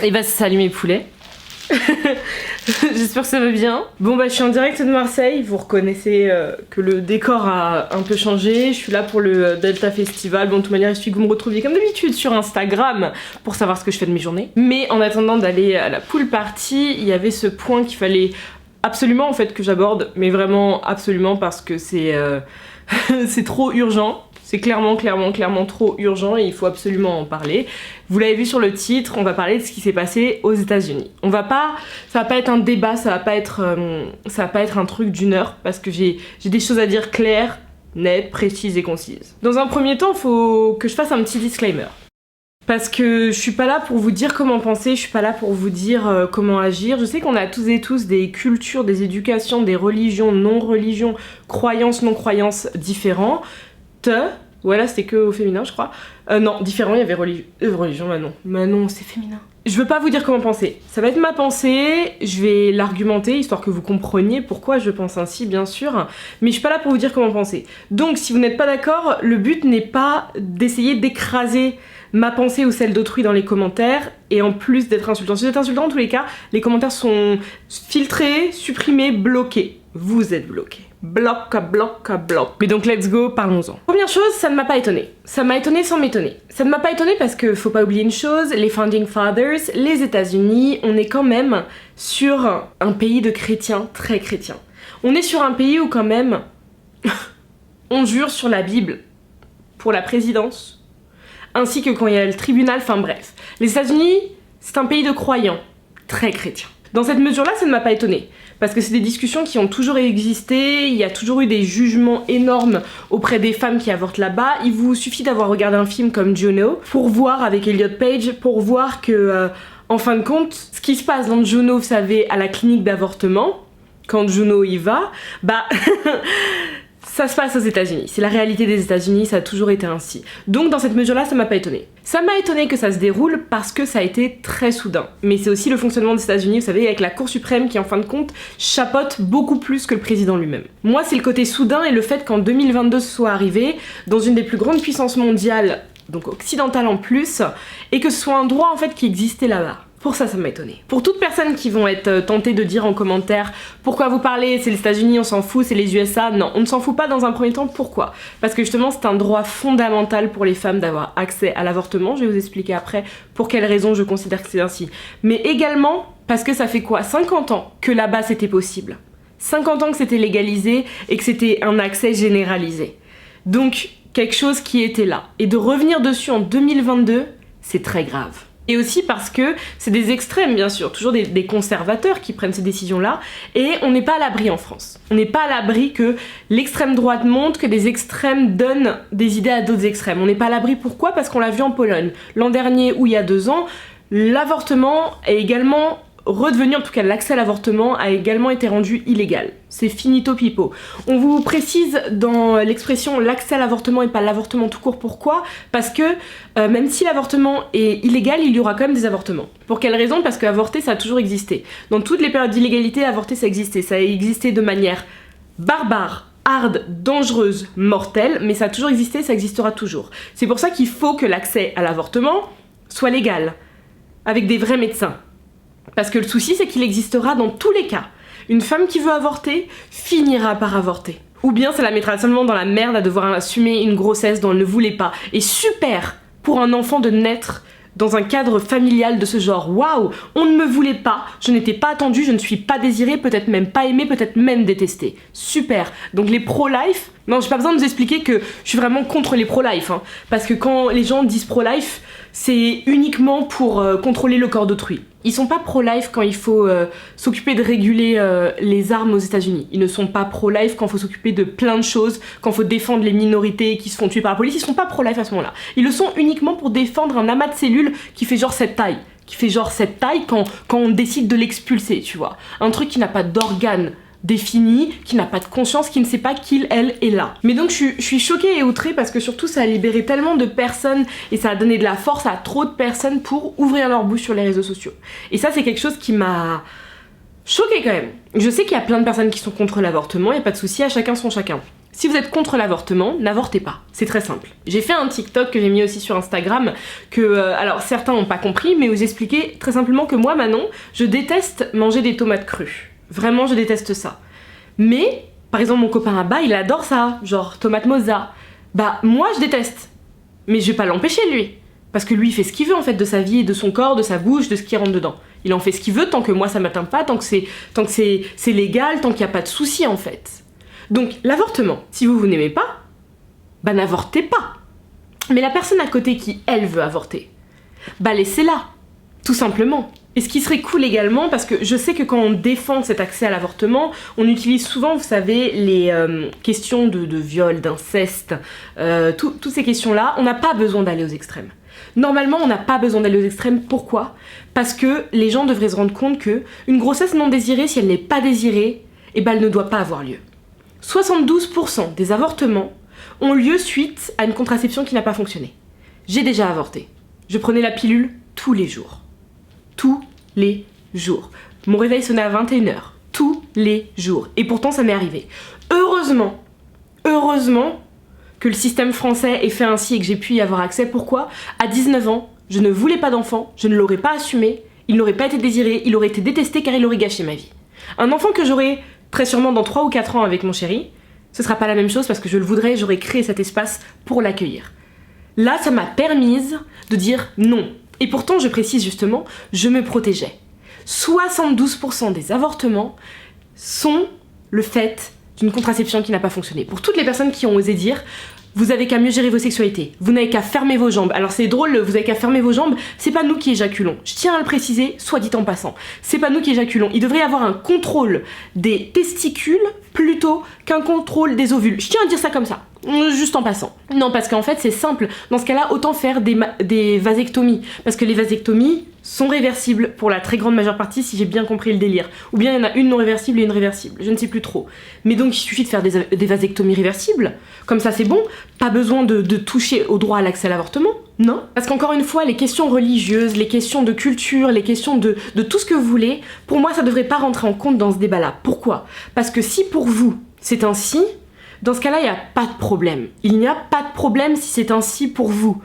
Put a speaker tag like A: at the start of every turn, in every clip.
A: Et bah salut mes poulets. J'espère que ça va bien. Bon bah je suis en direct de Marseille, vous reconnaissez que le décor a un peu changé. Je suis là pour le Delta Festival. Bon de toute manière il suffit que vous me retrouviez comme d'habitude sur Instagram pour savoir ce que je fais de mes journées. Mais en attendant d'aller à la pool party, il y avait ce point qu'il fallait absolument en fait que j'aborde. Mais vraiment absolument parce que c'est c'est trop urgent. C'est clairement trop urgent et il faut absolument en parler. Vous l'avez vu sur le titre, on va parler de ce qui s'est passé aux États-Unis. Ça va pas être un débat, ça va pas être un truc d'une heure parce que j'ai des choses à dire claires, nettes, précises et concises. Dans un premier temps, il faut que je fasse un petit disclaimer. Parce que je suis pas là pour vous dire comment penser, je suis pas là pour vous dire comment agir. Je sais qu'on a tous et tous des cultures, des éducations, des religions, non-religions, croyances, non-croyances différents. Voilà, c'était que au féminin, je crois. Non, différent, il y avait religion, Manon. Manon, c'est féminin. Je veux pas vous dire comment penser. Ça va être ma pensée, je vais l'argumenter, histoire que vous compreniez pourquoi je pense ainsi, bien sûr. Mais je suis pas là pour vous dire comment penser. Donc, si vous n'êtes pas d'accord, le but n'est pas d'essayer d'écraser ma pensée ou celle d'autrui dans les commentaires, et en plus d'être insultant. Si vous êtes insultant, en tous les cas, les commentaires sont filtrés, supprimés, bloqués. Vous êtes bloqués. Bloc. Mais donc let's go, parlons-en. Première chose, ça ne m'a pas étonnée. Ça m'a étonnée sans m'étonner. Ça ne m'a pas étonnée parce que faut pas oublier une chose, les Founding Fathers, les États-Unis, on est quand même sur un pays de chrétiens, très chrétiens. On est sur un pays où quand même on jure sur la Bible pour la présidence, ainsi que quand il y a le tribunal, enfin bref. Les États-Unis, c'est un pays de croyants, très chrétiens. Dans cette mesure-là, ça ne m'a pas étonnée. Parce que c'est des discussions qui ont toujours existé, il y a toujours eu des jugements énormes auprès des femmes qui avortent là-bas. Il vous suffit d'avoir regardé un film comme Juno pour voir, avec Elliot Page, pour voir que, en fin de compte, ce qui se passe dans Juno, vous savez, à la clinique d'avortement, quand Juno y va, bah... ça se passe aux États-Unis, c'est la réalité des États-Unis, ça a toujours été ainsi. Donc dans cette mesure-là, ça m'a pas étonnée. Ça m'a étonné que ça se déroule parce que ça a été très soudain. Mais c'est aussi le fonctionnement des États-Unis, vous savez, avec la Cour suprême qui en fin de compte chapeaute beaucoup plus que le président lui-même. Moi, c'est le côté soudain et le fait qu'en 2022 ce soit arrivé dans une des plus grandes puissances mondiales, donc occidentale en plus, et que ce soit un droit en fait qui existait là-bas. Pour ça, ça m'a étonnée. Pour toutes personnes qui vont être tentées de dire en commentaire pourquoi vous parlez, c'est les États-Unis, on s'en fout, c'est les USA. Non, on ne s'en fout pas dans un premier temps. Pourquoi? Parce que justement, c'est un droit fondamental pour les femmes d'avoir accès à l'avortement. Je vais vous expliquer après pour quelles raisons je considère que c'est ainsi. Mais également parce que ça fait quoi? 50 ans que là-bas c'était possible. 50 ans que c'était légalisé et que c'était un accès généralisé. Donc, quelque chose qui était là. Et de revenir dessus en 2022, c'est très grave. Et aussi parce que c'est des extrêmes, bien sûr, toujours des conservateurs qui prennent ces décisions-là, et on n'est pas à l'abri en France. On n'est pas à l'abri que l'extrême droite monte, que des extrêmes donnent des idées à d'autres extrêmes. On n'est pas à l'abri, pourquoi? Parce qu'on l'a vu en Pologne. L'an dernier, ou il y a 2 ans, l'avortement est également redevenu, en tout cas l'accès à l'avortement a également été rendu illégal. C'est finito pipo. On vous précise dans l'expression l'accès à l'avortement et pas l'avortement tout court, pourquoi? Parce que même si l'avortement est illégal, il y aura quand même des avortements. Pour quelle raison? Parce qu'avorter ça a toujours existé. Dans toutes les périodes d'illégalité, avorter ça existait. Ça a existé de manière barbare, hard, dangereuse, mortelle, mais ça a toujours existé, ça existera toujours. C'est pour ça qu'il faut que l'accès à l'avortement soit légal, avec des vrais médecins. Parce que le souci, c'est qu'il existera dans tous les cas. Une femme qui veut avorter finira par avorter. Ou bien ça la mettra seulement dans la merde à devoir assumer une grossesse dont elle ne voulait pas. Et super pour un enfant de naître dans un cadre familial de ce genre. Waouh, on ne me voulait pas, je n'étais pas attendue, je ne suis pas désirée, peut-être même pas aimée, peut-être même détestée. Super. Donc les pro-life, non, j'ai pas besoin de vous expliquer que je suis vraiment contre les pro-life, hein, parce que quand les gens disent pro-life, c'est uniquement pour contrôler le corps d'autrui. Ils sont pas pro-life quand il faut s'occuper de réguler les armes aux États-Unis. Ils ne sont pas pro-life quand il faut s'occuper de plein de choses, quand il faut défendre les minorités qui se font tuer par la police. Ils sont pas pro-life à ce moment-là. Ils le sont uniquement pour défendre un amas de cellules qui fait genre cette taille. Quand on décide de l'expulser, tu vois. Un truc qui n'a pas d'organes défini, qui n'a pas de conscience, qui ne sait pas qu'il, elle est là. Mais donc je suis choquée et outrée parce que surtout ça a libéré tellement de personnes et ça a donné de la force à trop de personnes pour ouvrir leur bouche sur les réseaux sociaux. Et ça c'est quelque chose qui m'a choquée quand même. Je sais qu'il y a plein de personnes qui sont contre l'avortement, il n'y a pas de souci, à chacun son chacun. Si vous êtes contre l'avortement, n'avortez pas. C'est très simple. J'ai fait un TikTok que j'ai mis aussi sur Instagram que, alors certains n'ont pas compris, mais où j'expliquais très simplement que moi, Manon, je déteste manger des tomates crues. Vraiment, je déteste ça. Mais, par exemple, mon copain Abba, il adore ça, genre tomate mozza. Bah, moi, je déteste. Mais je vais pas l'empêcher, lui. Parce que lui, il fait ce qu'il veut, en fait, de sa vie, de son corps, de sa bouche, de ce qui rentre dedans. Il en fait ce qu'il veut tant que moi, ça m'atteint pas, tant que c'est légal, tant qu'il n'y a pas de souci, en fait. Donc, l'avortement, si vous n'aimez pas, bah n'avortez pas. Mais la personne à côté qui, elle, veut avorter, bah laissez-la, tout simplement. Et ce qui serait cool également, parce que je sais que quand on défend cet accès à l'avortement, on utilise souvent, vous savez, les questions de viol, d'inceste, toutes ces questions-là, on n'a pas besoin d'aller aux extrêmes. Normalement, on n'a pas besoin d'aller aux extrêmes. Pourquoi ? Parce que les gens devraient se rendre compte que une grossesse non désirée, si elle n'est pas désirée, eh ben, elle ne doit pas avoir lieu. 72% des avortements ont lieu suite à une contraception qui n'a pas fonctionné. J'ai déjà avorté. Je prenais la pilule tous les jours. Tous les jours. Mon réveil sonnait à 21h. Tous les jours. Et pourtant, ça m'est arrivé. Heureusement que le système français est fait ainsi et que j'ai pu y avoir accès. Pourquoi ? À 19 ans, je ne voulais pas d'enfant, je ne l'aurais pas assumé, il n'aurait pas été désiré, il aurait été détesté car il aurait gâché ma vie. Un enfant que j'aurai très sûrement dans 3 ou 4 ans avec mon chéri, ce sera pas la même chose parce que je le voudrais, j'aurais créé cet espace pour l'accueillir. Là, ça m'a permise de dire non. Et pourtant, je précise justement, je me protégeais. 72% des avortements sont le fait d'une contraception qui n'a pas fonctionné. Pour toutes les personnes qui ont osé dire vous avez qu'à mieux gérer vos sexualités, vous n'avez qu'à fermer vos jambes. Alors c'est drôle, vous avez qu'à fermer vos jambes, c'est pas nous qui éjaculons. Je tiens à le préciser, soit dit en passant. C'est pas nous qui éjaculons. Il devrait y avoir un contrôle des testicules plutôt qu'un contrôle des ovules. Je tiens à dire ça comme ça, juste en passant. Non, parce qu'en fait c'est simple. Dans ce cas-là, autant faire des vasectomies. Parce que les vasectomies sont réversibles pour la très grande majeure partie, si j'ai bien compris le délire. Ou bien il y en a une non réversible et une réversible, je ne sais plus trop. Mais donc il suffit de faire des vasectomies réversibles, comme ça c'est bon, pas besoin de toucher au droit à l'accès à l'avortement, non. Parce qu'encore une fois, les questions religieuses, les questions de culture, les questions de tout ce que vous voulez, pour moi ça devrait pas rentrer en compte dans ce débat-là. Pourquoi ? Parce que si pour vous c'est ainsi, dans ce cas-là, il n'y a pas de problème. Il n'y a pas de problème si c'est ainsi pour vous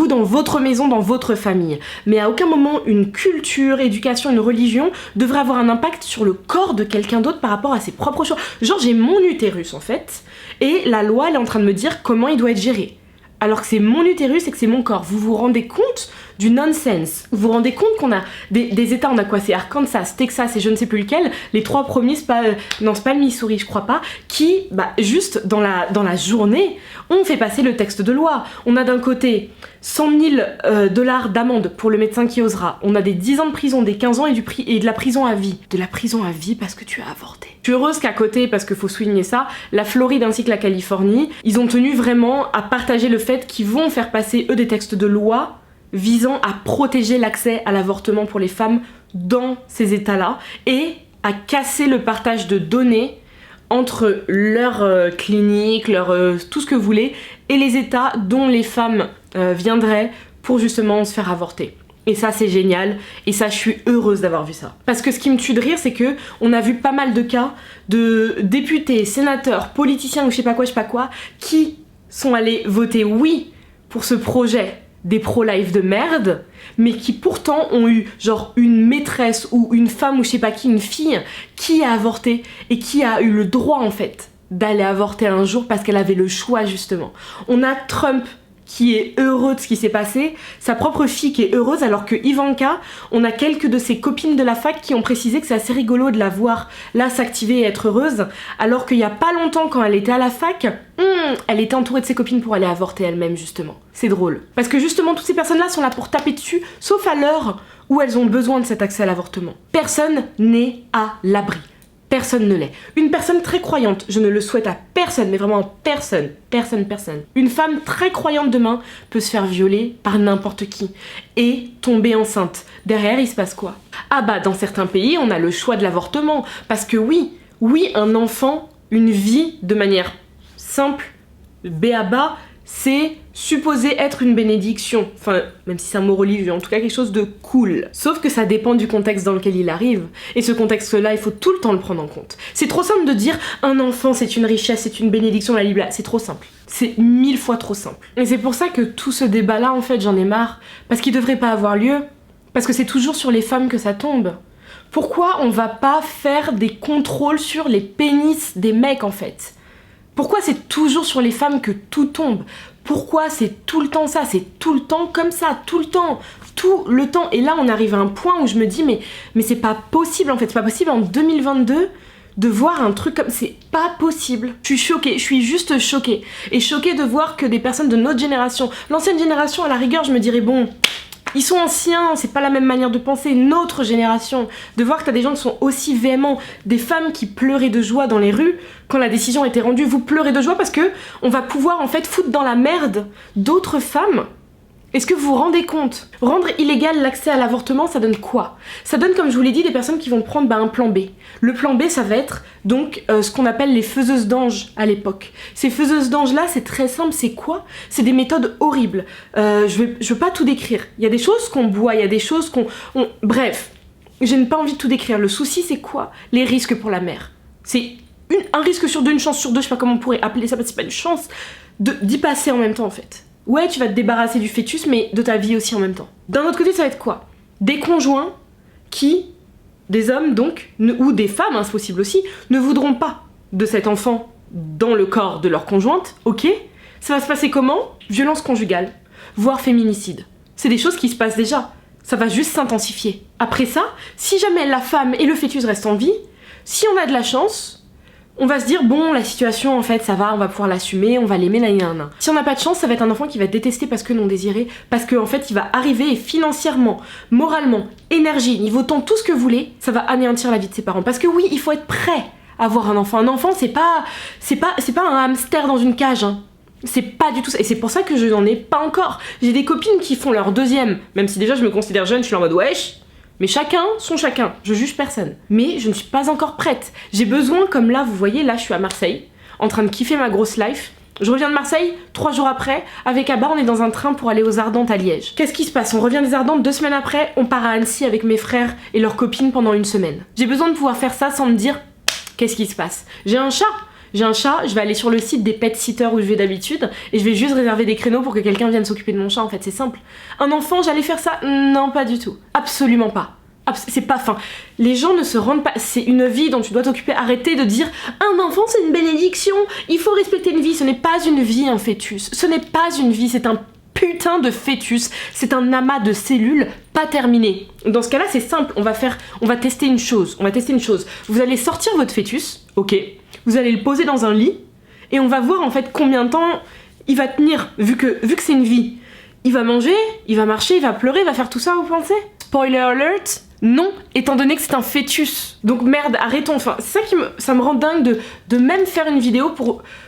A: dans votre maison, dans votre famille. Mais à aucun moment, une culture, éducation, une religion devrait avoir un impact sur le corps de quelqu'un d'autre par rapport à ses propres choix. Genre, j'ai mon utérus, en fait, et la loi, elle est en train de me dire comment il doit être géré. Alors que c'est mon utérus et que c'est mon corps. Vous vous rendez compte du nonsense. Vous vous rendez compte qu'on a des états, on a quoi ? C'est Arkansas, Texas et je ne sais plus lequel, les 3 premiers, c'est pas le Missouri, je crois pas, qui, juste dans la journée, on fait passer le texte de loi. On a d'un côté 100 000 $ d'amende pour le médecin qui osera. On a des 10 ans de prison, des 15 ans et de la prison à vie. De la prison à vie parce que tu as avorté. Je suis heureuse qu'à côté, parce qu'il faut souligner ça, la Floride ainsi que la Californie, ils ont tenu vraiment à partager le fait qu'ils vont faire passer, eux, des textes de loi visant à protéger l'accès à l'avortement pour les femmes dans ces états-là et à casser le partage de données entre leur clinique, tout ce que vous voulez, et les états dont les femmes viendraient pour justement se faire avorter. Et ça c'est génial, et ça je suis heureuse d'avoir vu ça. Parce que ce qui me tue de rire, c'est que on a vu pas mal de cas de députés, sénateurs, politiciens ou je sais pas quoi, qui sont allés voter oui pour ce projet des pro-life de merde, mais qui pourtant ont eu genre une maîtresse ou une femme ou je sais pas qui, une fille, qui a avorté et qui a eu le droit en fait d'aller avorter un jour parce qu'elle avait le choix justement. On a Trump qui est heureux de ce qui s'est passé, sa propre fille qui est heureuse, alors que Ivanka, on a quelques de ses copines de la fac qui ont précisé que c'est assez rigolo de la voir là s'activer et être heureuse, alors qu'il y a pas longtemps quand elle était à la fac, elle était entourée de ses copines pour aller avorter elle-même justement. C'est drôle. Parce que justement toutes ces personnes-là sont là pour taper dessus, sauf à l'heure où elles ont besoin de cet accès à l'avortement. Personne n'est à l'abri. Personne ne l'est. Une personne très croyante, je ne le souhaite à personne, mais vraiment personne. Une femme très croyante demain peut se faire violer par n'importe qui et tomber enceinte. Derrière, il se passe quoi ? Ah bah, dans certains pays, on a le choix de l'avortement. Parce que oui, un enfant, une vie, de manière simple, b.a.-ba, c'est supposé être une bénédiction. Enfin, même si c'est un mot religieux, en tout cas quelque chose de cool. Sauf que ça dépend du contexte dans lequel il arrive. Et ce contexte-là, il faut tout le temps le prendre en compte. C'est trop simple de dire un enfant c'est une richesse, c'est une bénédiction, la Bible. C'est trop simple. C'est 1000 fois trop simple. Et c'est pour ça que tout ce débat-là, en fait, j'en ai marre. Parce qu'il devrait pas avoir lieu. Parce que c'est toujours sur les femmes que ça tombe. Pourquoi on va pas faire des contrôles sur les pénis des mecs, en fait ? Pourquoi c'est toujours sur les femmes que tout tombe ? Pourquoi c'est tout le temps ça ? C'est tout le temps comme ça, tout le temps. Tout le temps. Et là, on arrive à un point où je me dis, mais c'est pas possible, en fait. C'est pas possible en 2022 de voir un truc comme... C'est pas possible. Je suis choquée, je suis juste choquée. Et choquée de voir que des personnes de notre génération, l'ancienne génération, à la rigueur, je me dirais, bon... Ils sont anciens, c'est pas la même manière de penser, notre génération, de voir que t'as des gens qui sont aussi véhéments, des femmes qui pleuraient de joie dans les rues quand la décision était rendue. Vous pleurez de joie parce que on va pouvoir en fait foutre dans la merde d'autres femmes. Est-ce que vous vous rendez compte ? Rendre illégal l'accès à l'avortement, ça donne quoi ? Ça donne, comme je vous l'ai dit, des personnes qui vont prendre un plan B. Le plan B, ça va être donc ce qu'on appelle les faiseuses d'anges à l'époque. Ces faiseuses d'anges-là, c'est très simple, c'est quoi ? C'est des méthodes horribles. Je veux pas tout décrire. Il y a des choses qu'on boit, il y a des choses qu'on... Bref, je n'ai pas envie de tout décrire. Le souci, c'est quoi ? Les risques pour la mère. C'est un risque sur deux, une chance sur deux, je sais pas comment on pourrait appeler ça, parce que c'est pas une chance, d'y passer en même temps, en fait. Ouais, tu vas te débarrasser du fœtus, mais de ta vie aussi en même temps. D'un autre côté, ça va être quoi ? Des conjoints qui, des hommes donc, ou des femmes, hein, c'est possible aussi, ne voudront pas de cet enfant dans le corps de leur conjointe, ok ? Ça va se passer comment ? Violence conjugale, voire féminicide. C'est des choses qui se passent déjà. Ça va juste s'intensifier. Après ça, si jamais la femme et le fœtus restent en vie, si on a de la chance... On va se dire, bon, la situation, en fait, ça va, on va pouvoir l'assumer, on va l'aimer, nan. Si on n'a pas de chance, ça va être un enfant qui va détester parce que non désiré, parce qu'en fait, il va arriver et financièrement, moralement, énergie, niveau temps, tout ce que vous voulez, ça va anéantir la vie de ses parents. Parce que oui, il faut être prêt à avoir un enfant. Un enfant, c'est pas un hamster dans une cage, hein. C'est pas du tout ça. Et c'est pour ça que je n'en ai pas encore. J'ai des copines qui font leur deuxième, même si déjà je me considère jeune, je suis en mode wesh. Mais chacun son chacun, je juge personne. Mais je ne suis pas encore prête. J'ai besoin, comme là, vous voyez, là je suis à Marseille, en train de kiffer ma grosse life. Je reviens de Marseille, 3 jours après, avec Abba, on est dans un train pour aller aux Ardentes à Liège. Qu'est-ce qui se passe ? On revient des Ardentes, 2 semaines après, on part à Annecy avec mes frères et leurs copines pendant 1 semaine. J'ai besoin de pouvoir faire ça sans me dire, qu'est-ce qui se passe ? J'ai un chat, je vais aller sur le site des pet sitters où je vais d'habitude et je vais juste réserver des créneaux pour que quelqu'un vienne s'occuper de mon chat, en fait, c'est simple. Un enfant, j'allais faire ça ? Non, pas du tout. Absolument pas. C'est pas fin. Les gens ne se rendent pas... C'est une vie dont tu dois t'occuper. Arrêtez de dire un enfant c'est une bénédiction. Il faut respecter une vie. Ce n'est pas une vie, un fœtus. Ce n'est pas une vie, c'est un putain de fœtus. C'est un amas de cellules pas terminé. Dans ce cas-là, c'est simple. On va tester une chose. Vous allez sortir votre fœtus, ok. Vous allez le poser dans un lit et on va voir en fait combien de temps il va tenir, vu que c'est une vie. Il va manger, il va marcher, il va pleurer, il va faire tout ça, vous pensez ? Spoiler alert, non, étant donné que c'est un fœtus. Donc merde, arrêtons. Enfin, c'est ça ça me rend dingue de même faire une vidéo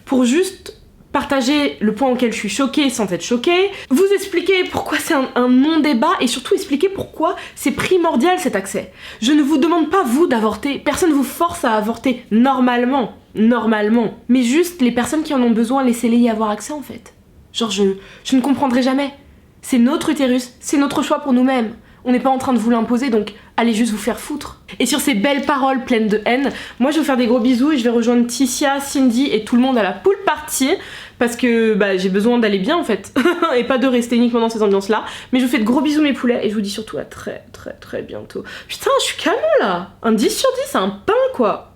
A: pour juste partager le point auquel je suis choquée sans être choquée, vous expliquer pourquoi c'est un non-débat et surtout expliquer pourquoi c'est primordial cet accès. Je ne vous demande pas vous d'avorter, personne ne vous force à avorter normalement, mais juste les personnes qui en ont besoin, laissez-les y avoir accès en fait. Genre je ne comprendrai jamais. C'est notre utérus, c'est notre choix pour nous-mêmes. On n'est pas en train de vous l'imposer, donc allez juste vous faire foutre. Et sur ces belles paroles pleines de haine, moi je vais vous faire des gros bisous et je vais rejoindre Ticia, Cindy et tout le monde à la pool party parce que j'ai besoin d'aller bien en fait et pas de rester uniquement dans ces ambiances-là. Mais je vous fais de gros bisous mes poulets et je vous dis surtout à très très très bientôt. Putain, je suis canon là. Un 10 sur 10, c'est un pain quoi.